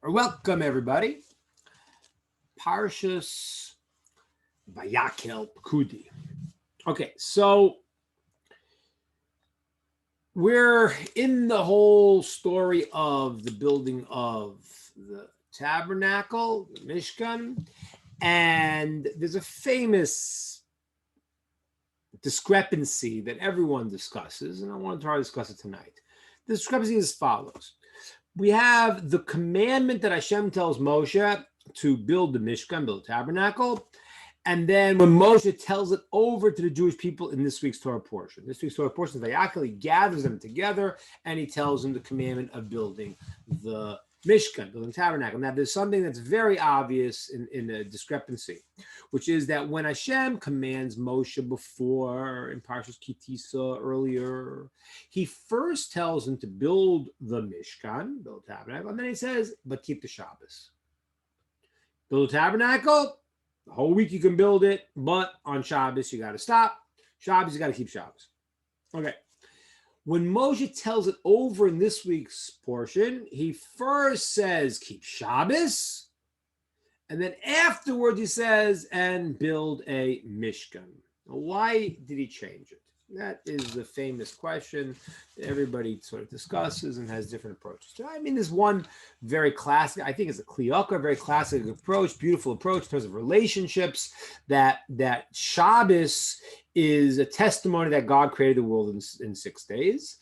Welcome, everybody. Parshas Vayakel Pikudi. Okay, so we're in the whole story of the building of the tabernacle, the Mishkan, and there's a famous discrepancy that everyone discusses, and I want to try to discuss it tonight. The discrepancy is as follows. We have the commandment that Hashem tells Moshe to build the Mishkan, build the tabernacle. And then when Moshe tells it over to the Jewish people in this week's Torah portion. This week's Torah portion is Vayakel. He gathers them together and he tells them the commandment of building the Mishkan, building the tabernacle. Now, there's something that's very obvious in the discrepancy, which is that when Hashem commands Moshe before, in Parshas Kitisa earlier, he first tells him to build the Mishkan, build the tabernacle, and then he says, but keep the Shabbos. Build the tabernacle, the whole week you can build it, but on Shabbos you got to stop. Shabbos, you got to keep Shabbos. Okay. When Moshe tells it over in this week's portion, he first says, keep Shabbos, and then afterwards he says, and build a Mishkan. Now, why did he change it? That is the famous question that everybody sort of discusses and has different approaches to. I mean, there's one very classic, I think it's a kliyaka, very classic approach, beautiful approach in terms of relationships, that Shabbos is a testimony that God created the world in 6 days,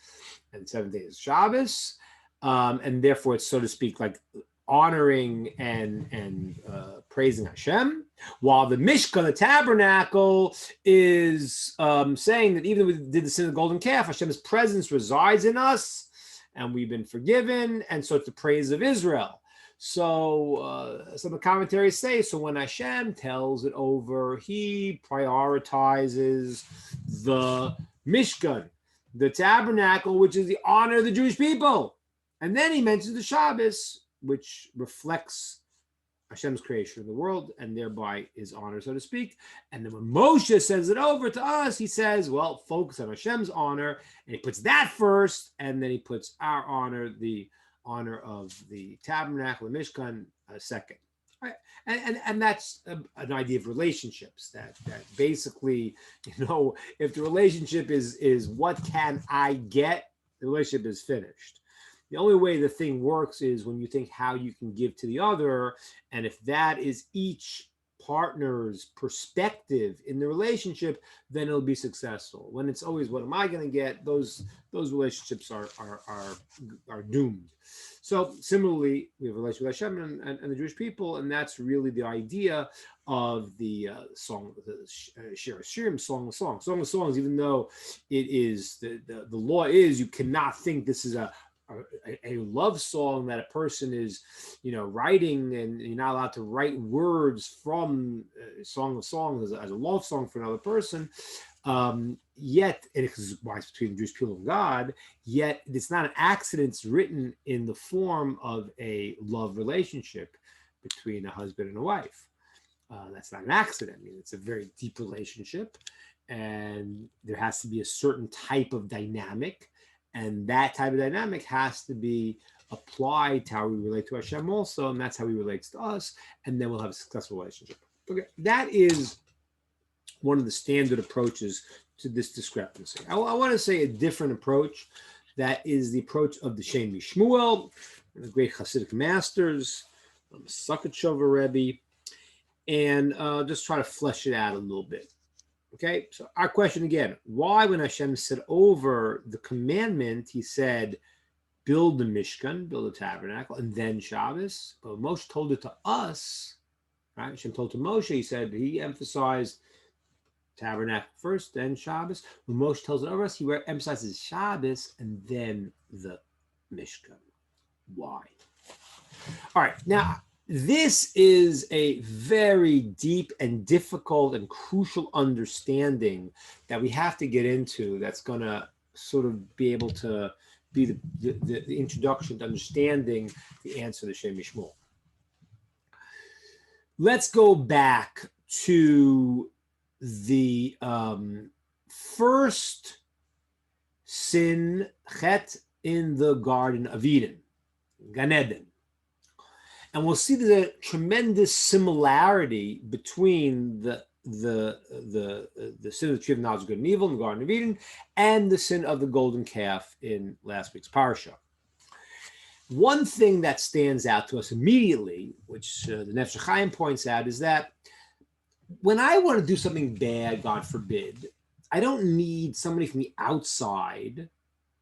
and 7 days is Shabbos, and therefore it's, so to speak, like honoring and praising Hashem, while the Mishkan, the tabernacle, is saying that even though we did the sin of the golden calf, Hashem's presence resides in us, and we've been forgiven, and so it's the praise of Israel. So some of the commentaries say, so when Hashem tells it over, he prioritizes the Mishkan, the tabernacle, which is the honor of the Jewish people. And then he mentions the Shabbos, which reflects Hashem's creation of the world and thereby his honor, so to speak. And then when Moshe sends it over to us, he says, well, focus on Hashem's honor. And he puts that first, and then he puts our honor, the honor of the tabernacle, the Mishkan, second. Right. And that's an idea of relationships, that basically, if the relationship is what can I get, the relationship is finished. The only way the thing works is when you think how you can give to the other, and if that is each partner's perspective in the relationship, then it'll be successful. When it's always what am I going to get, those relationships are doomed. So similarly, we have a relationship with Hashem and the Jewish people, and that's really the idea of the song, the Shir Hashirim, Song of Songs. Even though it is the law is you cannot think this is a love song that a person is, writing, and you're not allowed to write words from Song of Songs as a love song for another person. Yet, and it's between the Jewish people and God, yet it's not an accident. It's written in the form of a love relationship between a husband and a wife. That's not an accident. I mean, it's a very deep relationship, and there has to be a certain type of dynamic. And that type of dynamic has to be applied to how we relate to Hashem also, and that's how he relates to us, and then we'll have a successful relationship. Okay, that is one of the standard approaches to this discrepancy. I want to say a different approach. That is the approach of the Shem Shmuel, the great Hasidic masters, Sukkot Rebbe, and just try to flesh it out a little bit. Okay, so our question again, why when Hashem said over the commandment, he said, build the Mishkan, build the tabernacle, and then Shabbos? But Moshe told it to us, right? Hashem told to Moshe, he emphasized tabernacle first, then Shabbos. When Moshe tells it over us, he emphasizes Shabbos and then the Mishkan. Why? All right, now, this is a very deep and difficult and crucial understanding that we have to get into, that's going to sort of be able to be the introduction to understanding the answer to Shem Shmuel. Let's go back to the first sin, Chet, in the Garden of Eden, Gan Eden. And we'll see there's a tremendous similarity between the sin of the tree of knowledge of good and evil in the Garden of Eden and the sin of the golden calf in last week's Parsha. One thing that stands out to us immediately, which the Nefesh Chaim points out, is that when I want to do something bad, God forbid, I don't need somebody from the outside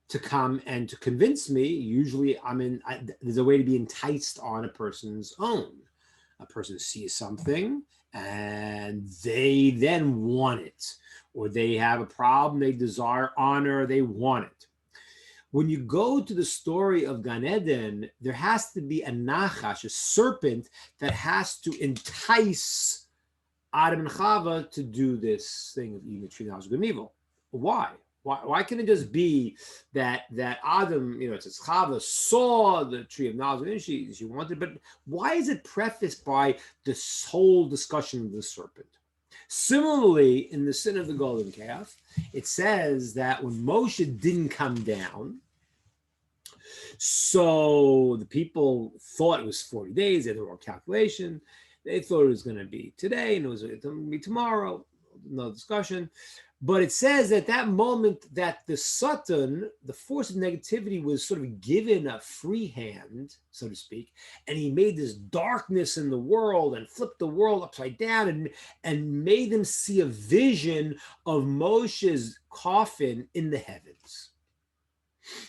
to come and to convince me. Usually there's a way to be enticed on a person's own. A person sees something and they then want it, or they have a problem, they desire honor, they want it. When you go to the story of Gan Eden, there has to be a nachash, a serpent that has to entice Adam and Chava to do this thing of eating the tree of knowledge of good and evil. Why? Why can't it just be that Adam, it says Chava saw the tree of knowledge and she wanted, but why is it prefaced by this whole discussion of the serpent? Similarly, in the sin of the golden calf, it says that when Moshe didn't come down, so the people thought it was 40 days, they had the wrong calculation. They thought it was going to be today and it was going to be tomorrow, no discussion. But it says at that moment that the Satan, the force of negativity, was sort of given a free hand, so to speak, and he made this darkness in the world and flipped the world upside down and made them see a vision of Moshe's coffin in the heavens.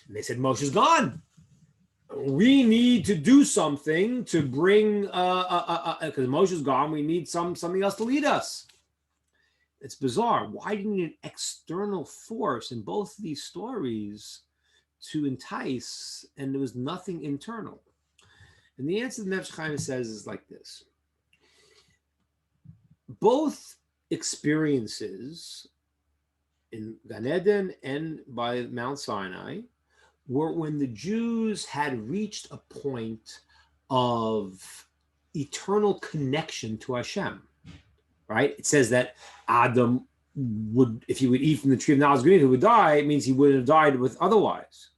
And they said, Moshe's gone. We need to do something to bring, because Moshe's gone, we need something else to lead us. It's bizarre. Why do you need an external force in both of these stories to entice, and there was nothing internal? And the answer the Nefesh Chaim says is like this. Both experiences in Gan Eden and by Mount Sinai were when the Jews had reached a point of eternal connection to Hashem. Right? It says that Adam would, if he would eat from the tree of knowledge of good and evil, he would die. It means he wouldn't have died with otherwise.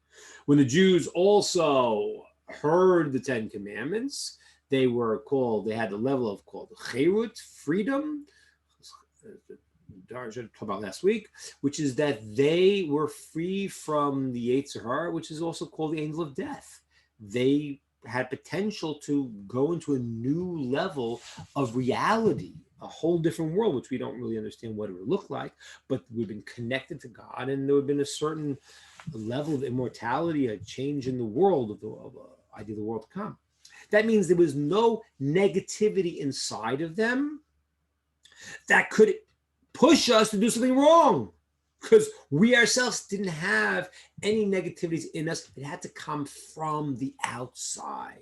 When the Jews also heard the Ten Commandments, they had the level of called cherut, freedom, I should talk about last week, which is that they were free from the Yetzer Hara, which is also called the angel of death. They had potential to go into a new level of reality, a whole different world, which we don't really understand what it would look like, but we've been connected to God, and there would have been a certain level of immortality, a change in the world, of the idea of the world to come. That means there was no negativity inside of them that could push us to do something wrong, because we ourselves didn't have any negativities in us. It had to come from the outside.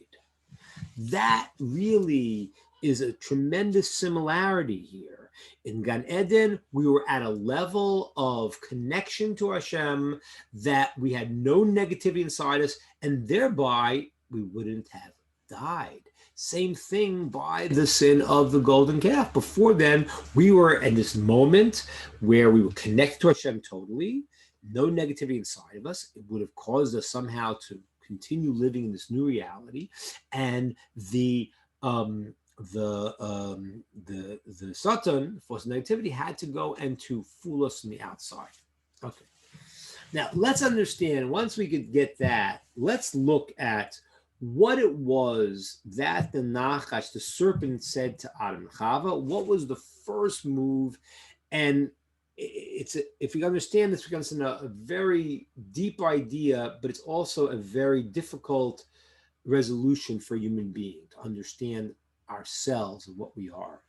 That really is a tremendous similarity here. In Gan Eden, we were at a level of connection to Hashem that we had no negativity inside us, and thereby we wouldn't have died. Same thing by the sin of the golden calf. Before then, we were in this moment where we were connected to Hashem totally, no negativity inside of us. It would have caused us somehow to continue living in this new reality, and the Satan, force of negativity, had to go and to fool us from the outside. Okay. Now let's understand. Once we could get that, let's look at what it was that the Nachash, the serpent, said to Adam and Chava. What was the first move? And if we understand this, we can understand a very deep idea, but it's also a very difficult resolution for a human being to understand ourselves and what we are.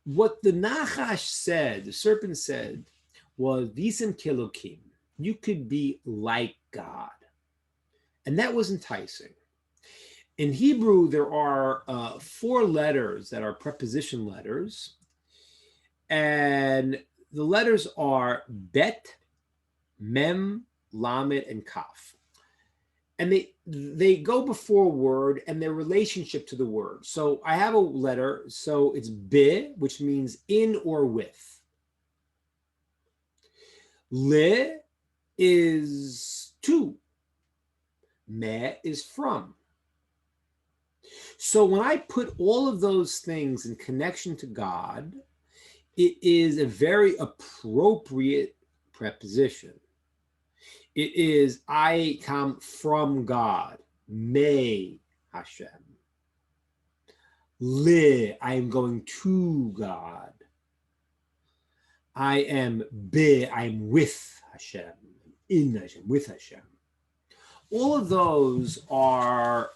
What the Nachash said, the serpent said, was Visem Kelokim. You could be like God. And that was enticing. In Hebrew, there are 4 letters that are preposition letters. And the letters are Bet, Mem, Lamed, and Kaf. And they go before a word and their relationship to the word. So I have a letter, so it's Be, which means in or with. Le is to. Me is from. So when I put all of those things in connection to God, it is a very appropriate preposition. It is, I come from God. Me Hashem. Le, I am going to God. I am with Hashem. In Hashem, with Hashem. All of those are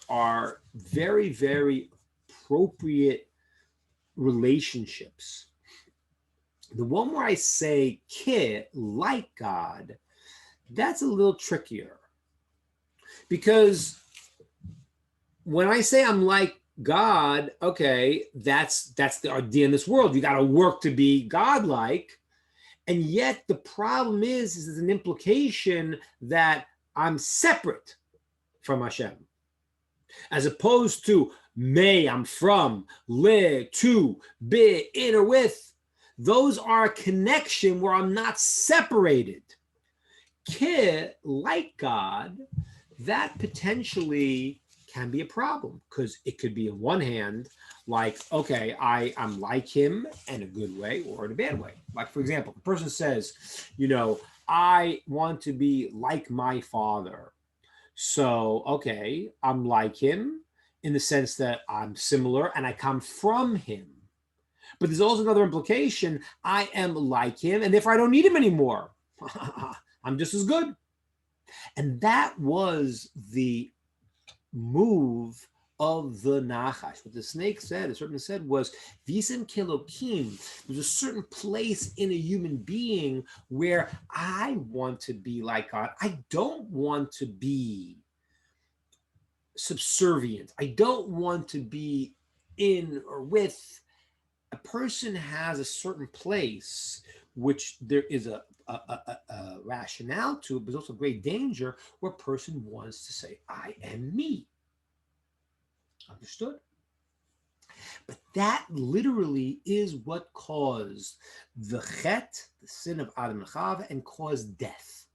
very, very appropriate relationships. The one where I say ki, like God, that's a little trickier. Because when I say I'm like God, okay, that's the idea in this world. You got to work to be God-like. And yet the problem is there's an implication that I'm separate from Hashem. As opposed to me, I'm from, le, to, be, in or with. Those are a connection where I'm not separated. Ki, like God, that potentially can be a problem, because it could be on one hand, like, okay, I'm like him in a good way or in a bad way. Like, for example, the person says, I want to be like my father. So, okay, I'm like him in the sense that I'm similar and I come from him. But there's also another implication. I am like him, and therefore I don't need him anymore. I'm just as good. And that was the move of the Nachash. What the snake said, the serpent said, was Visem Kelokim. There's a certain place in a human being where I want to be like God. I don't want to be subservient. I don't want to be in or with. A person has a certain place which there is a rationale to, but there's also great danger where a person wants to say, I am me. Understood? But that literally is what caused the chet, the sin of Adam and Chava, and caused death.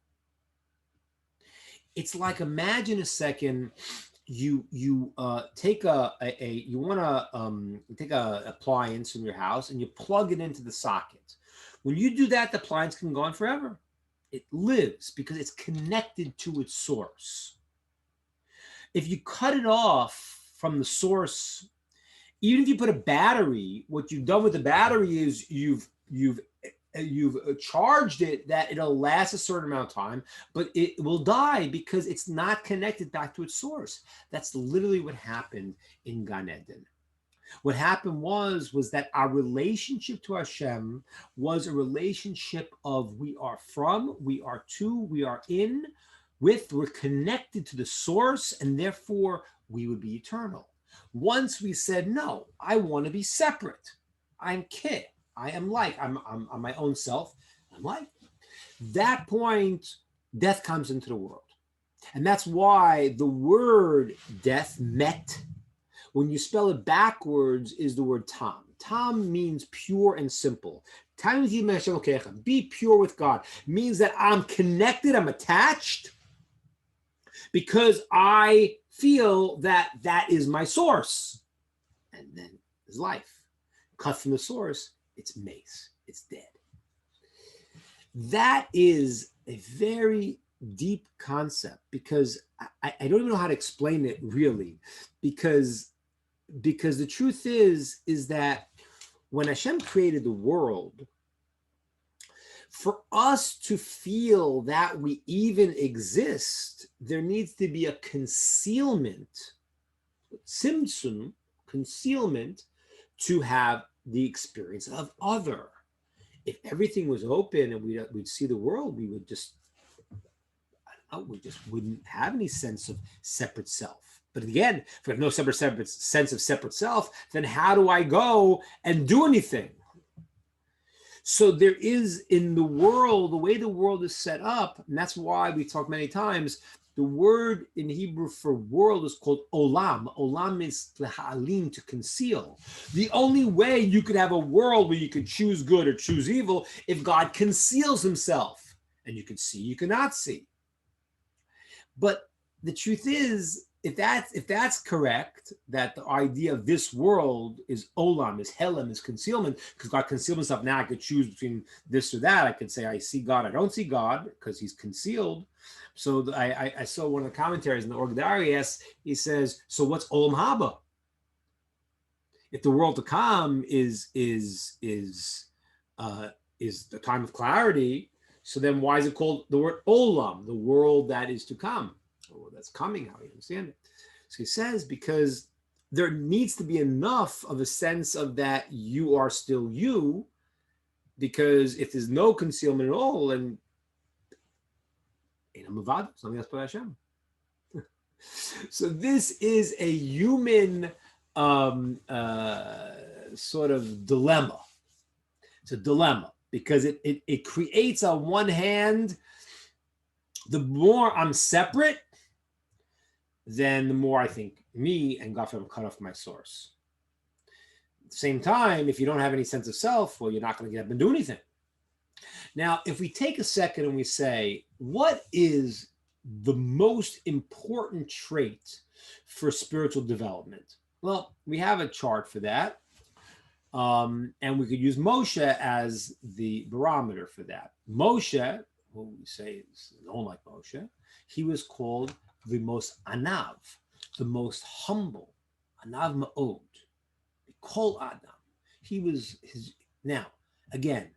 It's like, imagine a second, you take you want to take a appliance in your house and you plug it into the socket. When you do that, the appliance can go on forever. It lives because it's connected to its source. If you cut it off from the source, even if you put a battery, what you've done with the battery is you've charged it that it'll last a certain amount of time, but it will die because it's not connected back to its source. That's literally what happened in Gan Eden. What happened was that our relationship to Hashem was a relationship of we are from, we are to, we are in, with, we're connected to the source, and therefore we would be eternal. Once we said, no, I want to be separate. I'm ki. I am like, I'm my own self. I'm like. That point, death comes into the world. And that's why the word death, met, when you spell it backwards, is the word tam. Tam means pure and simple. Be pure with God. Means that I'm connected, I'm attached, because I feel that is my source. And then there's life. Cut from the source, it's mace, it's dead. That is a very deep concept, because I don't even know how to explain it really, because the truth is that when Hashem created the world, for us to feel that we even exist, there needs to be a concealment, tzimtzum, concealment, to have the experience of other. If everything was open and we'd see the world, we would just, we just wouldn't have any sense of separate self. But again, if we have no separate sense of separate self, then how do I go and do anything? So there is in the world, the way the world is set up, and that's why we talked many times, the word in Hebrew for world is called olam. Olam is lehalim, to conceal. The only way you could have a world where you could choose good or choose evil if God conceals himself. And you can see, you cannot see. But the truth is if that's correct, that the idea of this world is olam, is helem, is concealment, because God concealed himself. Now I could choose between this or that. I could say I see God, I don't see God, because he's concealed. So I saw one of the commentaries in the Orgdarius. He says, so what's olam haba? If the world to come is the time of clarity, so then why is it called the word olam, the world that is to come? Or that's coming, how you understand it. So he says, because there needs to be enough of a sense of that you are still you, because if there's no concealment at all, then something else but Hashem. So this is a human sort of dilemma. It's a dilemma because it creates, on one hand, the more I'm separate, then the more I think me, and God forbid I'm cut off my source. At the same time, if you don't have any sense of self, well, you're not going to get up and do anything. Now, if we take a second and we say, what is the most important trait for spiritual development? Well, we have a chart for that. And we could use Moshe as the barometer for that. Moshe, who we say is known like Moshe, he was called the most anav, the most humble, anav ma'od, kol adam. He was his. Now, again,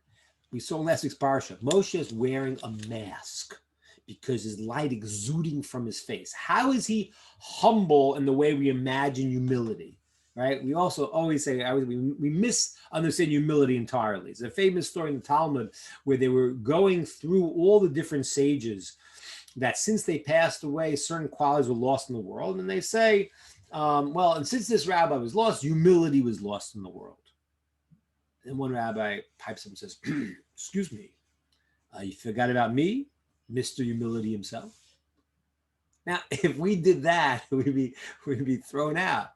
we saw last week's Parsha, Moshe is wearing a mask because his light exuding from his face. How is he humble in the way we imagine humility? Right? We also always say, we misunderstand humility entirely. It's a famous story in the Talmud where they were going through all the different sages that since they passed away, certain qualities were lost in the world. And they say, and since this rabbi was lost, humility was lost in the world. And one rabbi pipes up and says, excuse me, you forgot about me, Mr. Humility himself? Now, if we did that, we'd be thrown out.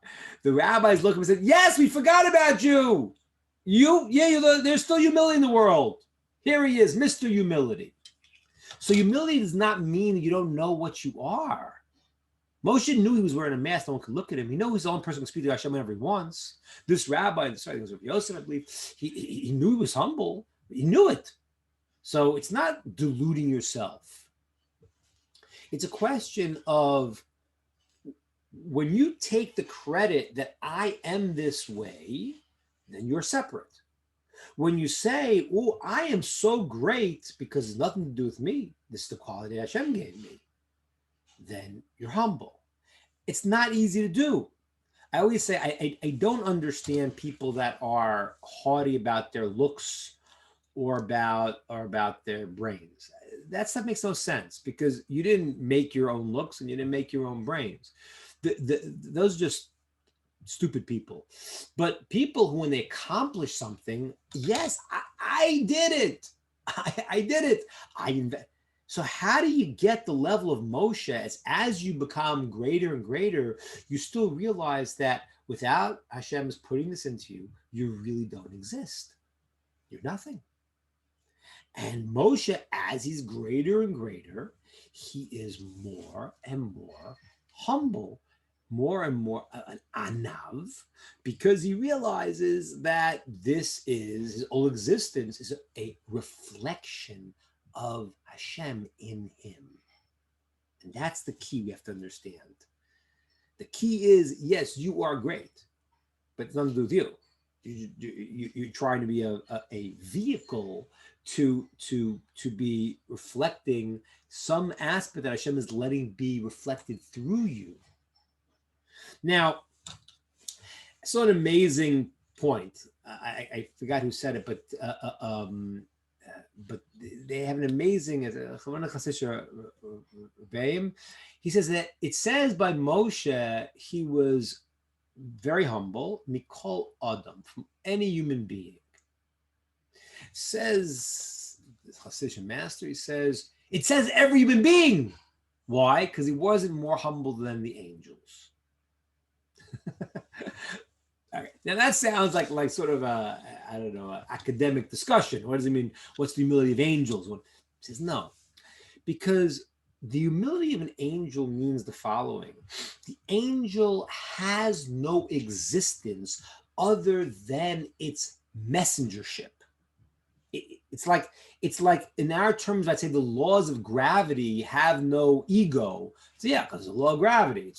The rabbis look at him and said, yes, we forgot about you. There's still humility in the world. Here he is, Mr. Humility. So humility does not mean that you don't know what you are. Moshe knew he was wearing a mask. No one could look at him. He knew he's the only person who can speak to Hashem whenever he wants. This rabbi, sorry, it was Rabbi Yosef, I believe, he knew he was humble. He knew it. So it's not deluding yourself. It's a question of when you take the credit that I am this way, then you're separate. When you say, oh, I am so great because it's nothing to do with me, this is the quality Hashem gave me, then you're humble. It's not easy to do. I always say I don't understand people that are haughty about their looks or about their brains. That stuff makes no sense because you didn't make your own looks and you didn't make your own brains. Those are just stupid people. But people who, when they accomplish something, yes, I did it. I did it. So how do you get the level of Moshe as you become greater and greater, you still realize that without Hashem's putting this into you, you really don't exist. You're nothing. And Moshe, as he's greater and greater, he is more and more humble, more and more an anav, because he realizes that this is, his whole existence is a reflection of Hashem in him. And that's the key we have to understand. The key is, yes, you are great, but it's nothing to do with you. You're trying to be a vehicle to be reflecting some aspect that Hashem is letting be reflected through you. Now, I saw an amazing point. I forgot who said it, but they have an amazing. He says that it says by Moshe he was very humble, mikol adam, from any human being. Says this Hasidic master, it says every human being. Why? Because he wasn't more humble than the angels. Okay. Now that sounds like sort of a, I don't know, academic discussion. What does it mean? What's the humility of angels? He says no, because The humility of an angel means the following. The angel has no existence other than its messengership. It's like in our terms, I'd say the laws of gravity have no ego. So yeah, because the law of gravity,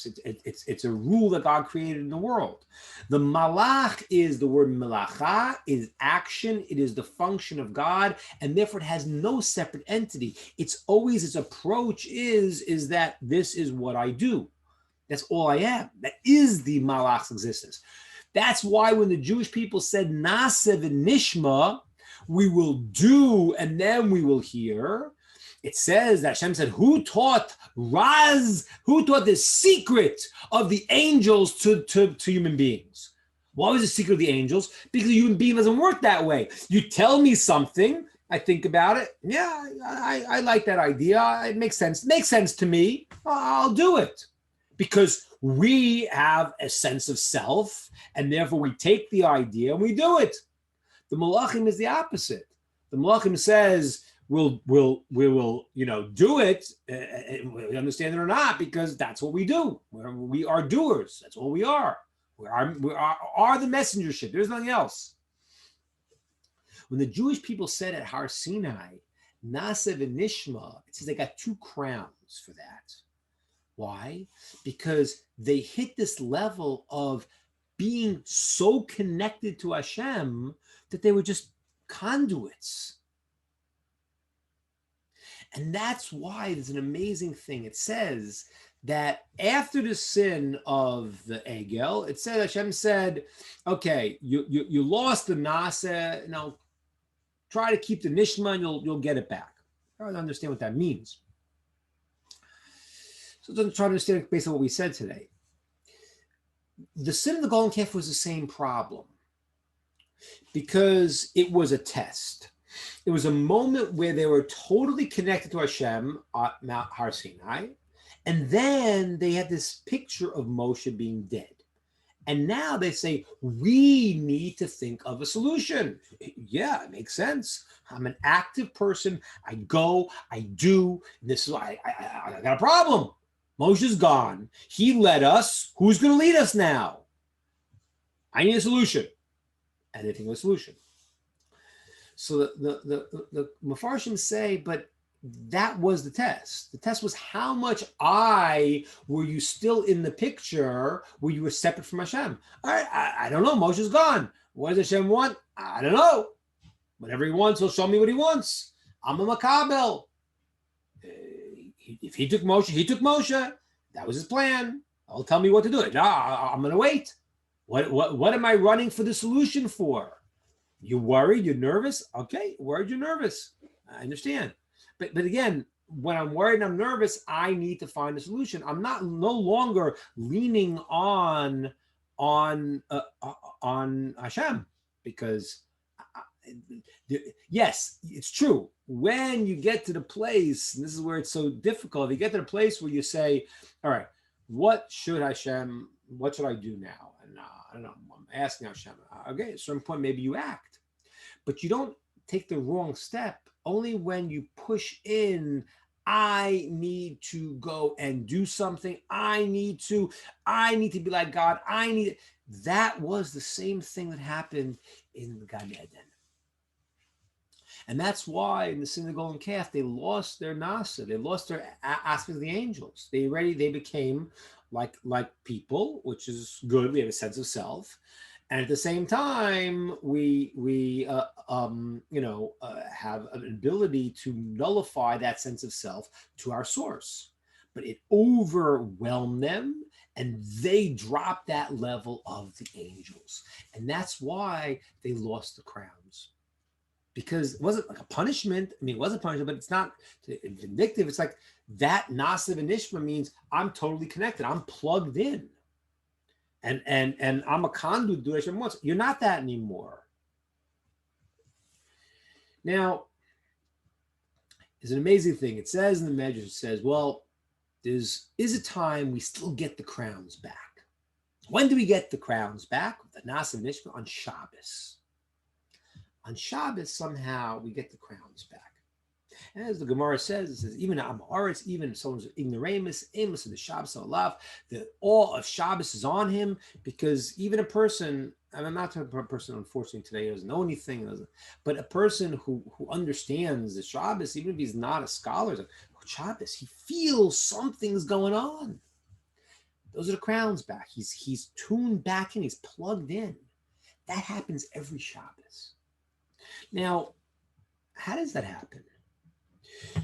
it's a rule that God created in the world. The malach is the word melacha, is action. It is the function of God, and therefore it has no separate entity. It's always its approach is that this is what I do. That's all I am. That is the malach's existence. That's why when the Jewish people said Naaseh v'nishma, we will do and then we will hear, it says that Hashem said, who taught the secret of the angels to human beings? What was the secret of the angels? Because a human being doesn't work that way. You tell me something, I think about it. Yeah, I like that idea. It makes sense. It makes sense to me. I'll do it. Because we have a sense of self, and therefore we take the idea and we do it. The Malachim is the opposite. The Malachim says we will do it, we understand it or not, because that's what we do. We are doers. That's what we are. We are the messengership. There's nothing else. When the Jewish people said at Har Sinai, Naaseh v'nishma, it says they got 2 crowns for that. Why? Because they hit this level of being so connected to Hashem that they were just conduits. And that's why there's an amazing thing. It says that after the sin of the Egel, it said Hashem said, okay, you lost the Naaseh, now try to keep the Nishma and you'll get it back. I don't understand what that means. So let's try to understand based on what we said today. The sin of the golden calf was the same problem because it was a test. It was a moment where they were totally connected to Hashem at Mount Har Sinai, and then they had this picture of Moshe being dead. And now they say, we need to think of a solution. Yeah, it makes sense. I'm an active person. I go, I do. This is I got a problem. Moshe's gone. He led us. Who's going to lead us now? I need a solution. And they think of a solution. So the Mefarshim say, but that was the test. The test was how much were you still in the picture where you were separate from Hashem? All right, I don't know. Moshe's gone. What does Hashem want? I don't know. Whatever he wants, he'll show me what he wants. I'm a makabel. If he took Moshe, he took Moshe. That was his plan. I'll tell me what to do. No, I'm going to wait. What am I running for the solution for? You worried? You're nervous? Okay, worried, you're nervous. I understand. But again, when I'm worried and I'm nervous, I need to find a solution. I'm no longer leaning on Hashem, because yes, it's true. When you get to the place, and this is where it's so difficult, if you get to the place where you say, all right, what should I do now? And I don't know, I'm asking Hashem. Okay, at a certain point, maybe you act, but you don't take the wrong step only when you push in. I need to go and do something. I need to be like God. That was the same thing that happened in Gan Eden. And that's why in the sin of the golden calf, they lost their nasa. They lost their aspect of the angels. They became like people, which is good. We have a sense of self. And at the same time, we have an ability to nullify that sense of self to our source. But it overwhelmed them, and they dropped that level of the angels. And that's why they lost the crowns. Because it wasn't like a punishment. I mean, it was a punishment, but it's not vindictive. It's like that Naaseh v'nishma means I'm totally connected. I'm plugged in. And I'm a conduit to Hashem once. You're not that anymore. Now, it's an amazing thing. It says in the Medrash, it says, well, is a time we still get the crowns back. When do we get the crowns back? The Naaseh v'nishma on Shabbos. On Shabbos, somehow, we get the crowns back. As the Gemara says, it says, even Am Haaretz, even if someone's ignoramus, aimless of the Shabbos Olav, the all of Shabbos is on him, because even a person, and I'm not talking about a person, unfortunately, today doesn't know anything, but a person who understands the Shabbos, even if he's not a scholar, like, oh, Shabbos, he feels something's going on. Those are the crowns back. He's tuned back in, he's plugged in. That happens every Shabbos. Now, how does that happen?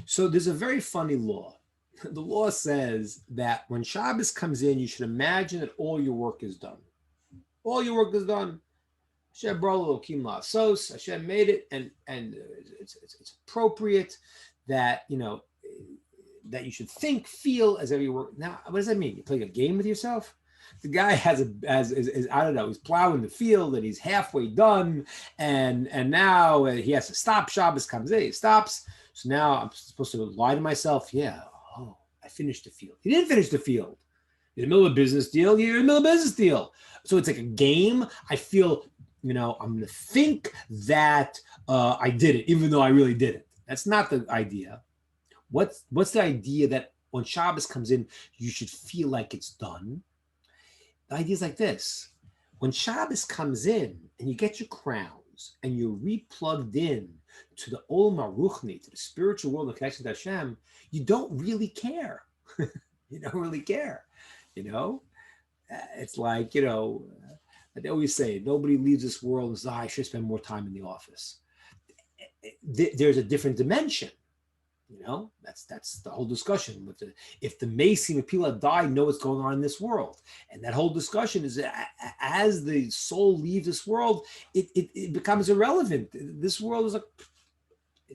So there's a very funny law. The law says that when Shabbos comes in, you should imagine that all your work is done. All your work is done. Hashem made it, and it's appropriate that that you should think, feel as every work. Now, what does that mean? You play a game with yourself? The guy has I don't know, he's plowing the field and he's halfway done, and now he has to stop. Shabbos comes in, he stops. So now I'm supposed to lie to myself. Yeah, I finished the field. He didn't finish the field. You're in the middle of a business deal. You're in the middle of a business deal. So it's like a game. I feel, I'm going to think that I did it, even though I really didn't. That's not the idea. What's the idea that when Shabbos comes in, you should feel like it's done? The idea is like this. When Shabbos comes in and you get your crowns and you're replugged in to the Olam HaRuchni, to the spiritual world of connection to Hashem, you don't really care. You don't really care. It's like, they always say, nobody leaves this world and says, I should spend more time in the office. There's a different dimension. That's the whole discussion. If the Mason, if people that died know what's going on in this world, and that whole discussion is as the soul leaves this world, it becomes irrelevant. This world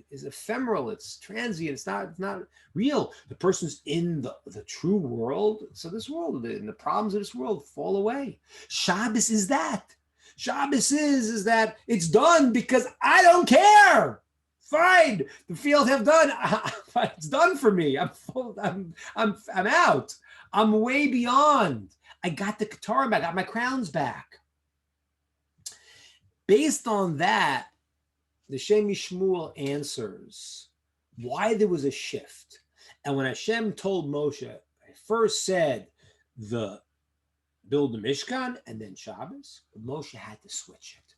is ephemeral. It's transient. It's not real. The person's in the true world. So this world and the problems of this world fall away. Shabbos is that. Shabbos is that it's done because I don't care. Fine, the field have done. It's done for me. I'm full. I'm out. I'm way beyond. I got the guitar back. I got my crowns back. Based on that, the Shem Shmuel answers why there was a shift. And when Hashem told Moshe, I first said build the Mishkan and then Shabbos, but Moshe had to switch it.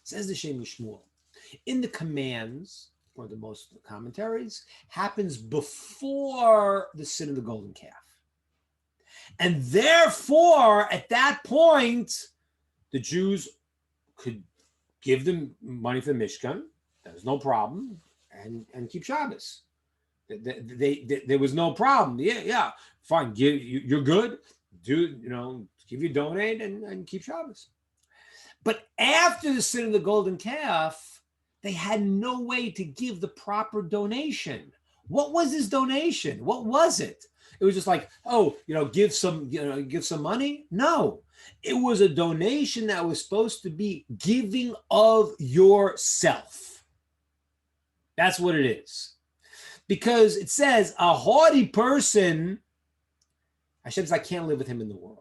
Says the Shem Shmuel, in the commands, or the most commentaries, happens before the sin of the golden calf. And therefore, at that point, the Jews could give them money for the Mishkan. There's no problem, and keep Shabbos. There was no problem. Yeah, fine. You're good. Give you donate and keep Shabbos. But after the sin of the golden calf, they had no way to give the proper donation. What was his donation? What was it? It was just like, give some money. No, it was a donation that was supposed to be giving of yourself. That's what it is. Because it says a haughty person, Hashem says, I can't live with him in the world.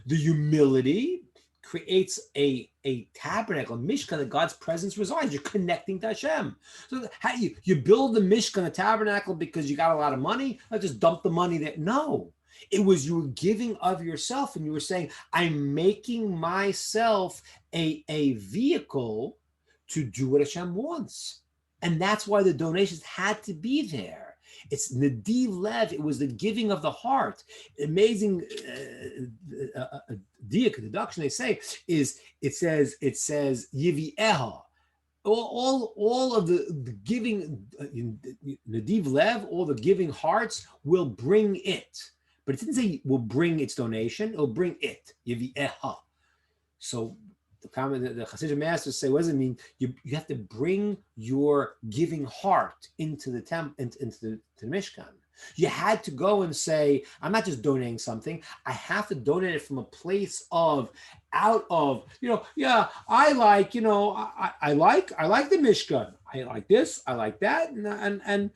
The humility creates a tabernacle, a mishkan, that God's presence resides. You're connecting to Hashem. So how you build the mishkan, a tabernacle, because you got a lot of money? Not just dump the money there. No, it was you were giving of yourself, and you were saying, I'm making myself a vehicle to do what Hashem wants. And that's why the donations had to be there. It's Nadiv Lev. It was the giving of the heart. Amazing deduction they say is it says Yivieha. All of the giving Nadiv Lev, all the giving hearts will bring it. But it didn't say will bring its donation. It'll bring it Yivieha. So the Hasidic masters say, what does it mean? You have to bring your giving heart into the into the Mishkan. You had to go and say, I'm not just donating something. I have to donate it from a place I like the Mishkan. I like this. I like that. And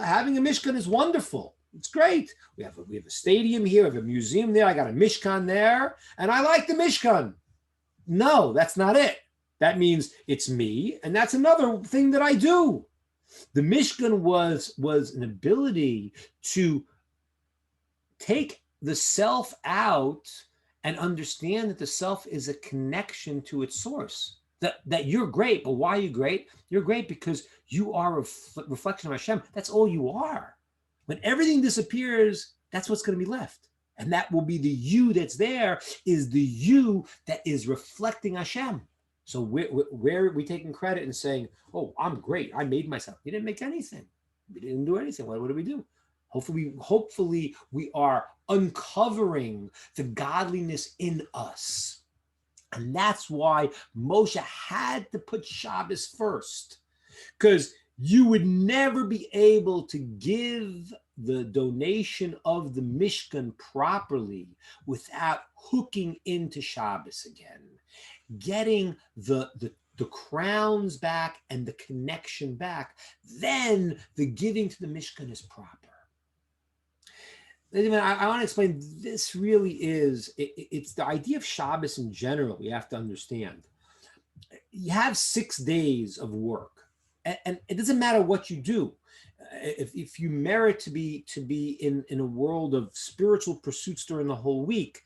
having a Mishkan is wonderful. It's great. We have a stadium here. We have a museum there. I got a Mishkan there, and I like the Mishkan. No, that's not it. That means it's me, and that's another thing that I do. The Mishkan was an ability to take the self out and understand that the self is a connection to its source. That you're great, but why are you great? You're great because you are a reflection of Hashem. That's all you are. When everything disappears, that's what's going to be left. And that will be the you that's there, is the you that is reflecting Hashem. So where are we taking credit and saying, oh, I'm great, I made myself? You didn't make anything. We didn't do anything. What did we do? Hopefully we are uncovering the godliness in us. And that's why Moshe had to put Shabbos first, because you would never be able to give the donation of the Mishkan properly without hooking into Shabbos again, getting the crowns back and the connection back. Then the giving to the Mishkan is proper. I want to explain, this really is, it's the idea of Shabbos in general. We have to understand. You have 6 days of work, and it doesn't matter what you do. If you merit to be in a world of spiritual pursuits during the whole week,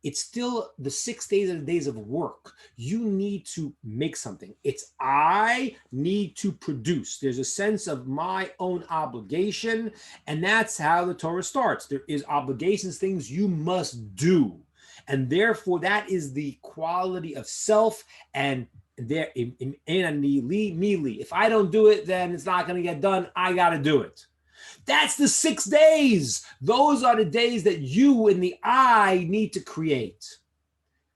it's still the 6 days are the days of work. You need to make something. I need to produce. There's a sense of my own obligation, and that's how the Torah starts. There is obligations, things you must do. And therefore, that is the quality of self, and there in me. If I don't do it, then it's not going to get done. I got to do it. That's the 6 days. Those are the days that you and the I need to create.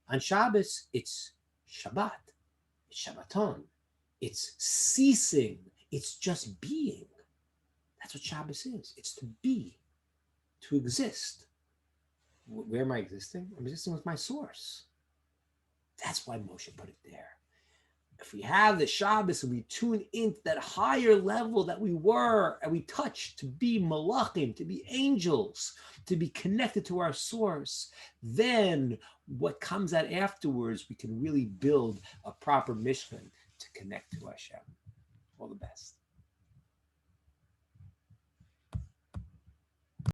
On Shabbos, it's Shabbat. It's Shabbaton. It's ceasing. It's just being. That's what Shabbos is. It's to be, to exist. Where am I existing? I'm existing with my source. That's why Moshe put it there. If we have the Shabbos and we tune into that higher level that we were and we touch to be malachim, to be angels, to be connected to our source, then what comes out afterwards, we can really build a proper Mishkan to connect to Hashem. All the best.